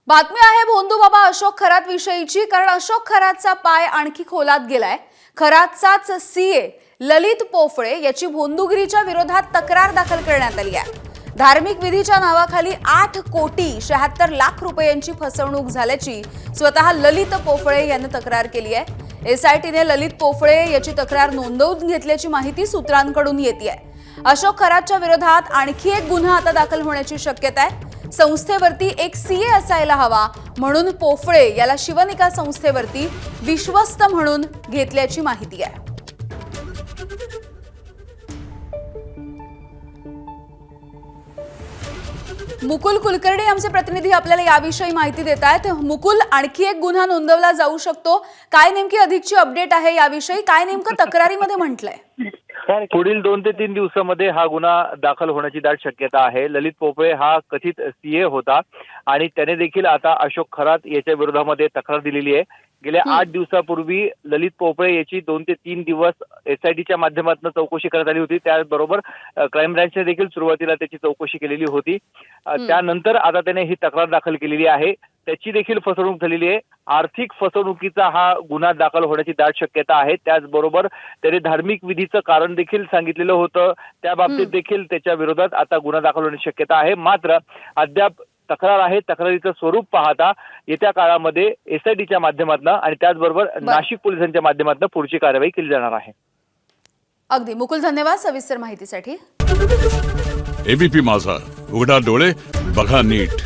बातमी आहे भोंदूबाबा अशोक खरात विषयीची, कारण अशोक खरातचा पाय आणखी खोलात गेलाय। खरातचाच सीए ललित पोफळे याची भोंदूगिरीच्या विरोधात तक्रार दाखल करण्यात आली आहे। धार्मिक विधीच्या नावाखाली 8,76,00,000 रुपयांची फसवणूक झाल्याची स्वतः ललित पोफळे यांनी तक्रार केली आहे। एसआयटीने ललित पोफळे याची तक्रार नोंदवून घेतल्याची माहिती सूत्रांकडून येते आहे। अशोक खरातच्या विरोधात आणखी एक गुन्हा आता दाखल होण्याची शक्यता आहे। संस्थेवरती एक सीए असायला हवा म्हणून पोफळे याला शिवनिका संस्थेवरती विश्वस्त म्हणून घेतल्याची माहिती आहे। मुकुल कुलकर्णी आमचे प्रतिनिधी आपल्याला याविषयी माहिती देत आहेत। मुकुल, आणखी एक गुन्हा नोंदवला जाऊ शकतो, काय नेमकी अधिकची अपडेट आहे याविषयी? काय नेमकं तक्रारीमध्ये म्हटलंय? पुढील 2 ते 3 दिवसांमध्ये हा गुन्हा दाखल होण्याची दाट शक्यता आहे। ललित पोफळे हा कथित सीए होता आणि त्याने देखील आता अशोक खरात याच्या विरोधामध्ये तक्रार दिलेली आहे। गेल्या 8 दिवसापूर्वी ललित पोफळे याची 2 ते 3 दिवस एसआयटीच्या माध्यमातून चौकशी करण्यात आली होती। त्याचबरोबर क्राईम ब्रँचने देखील सुरुवातीला त्याची चौकशी केलेली होती। त्यानंतर आता त्याने ही तक्रार दाखल केलेली आहे। त्याची देखील फसवणूक झालेली आहे। आर्थिक फसवणुकीचा हा गुन्हा दाखल होण्याची दाट शक्यता आहे। त्याचबरोबर त्याने धार्मिक विधीचं कारण देखील सांगितलेलं होतं, त्या बाबतीत देखील त्याच्या विरोधात आता गुन्हा दाखल होण्याची शक्यता आहे। मात्र अद्याप तक्रार आहे, तक्रारीचं स्वरूप पाहता येत्या काळामध्ये एसआयटीच्या माध्यमातून आणि त्याचबरोबर नाशिक पोलिसांच्या माध्यमातून पुढची कारवाई केली जाणार आहे। अगदी मुकुल, धन्यवाद सविस्तर माहितीसाठी। एबीपी माझा, उघडा डोळे बघा नीट।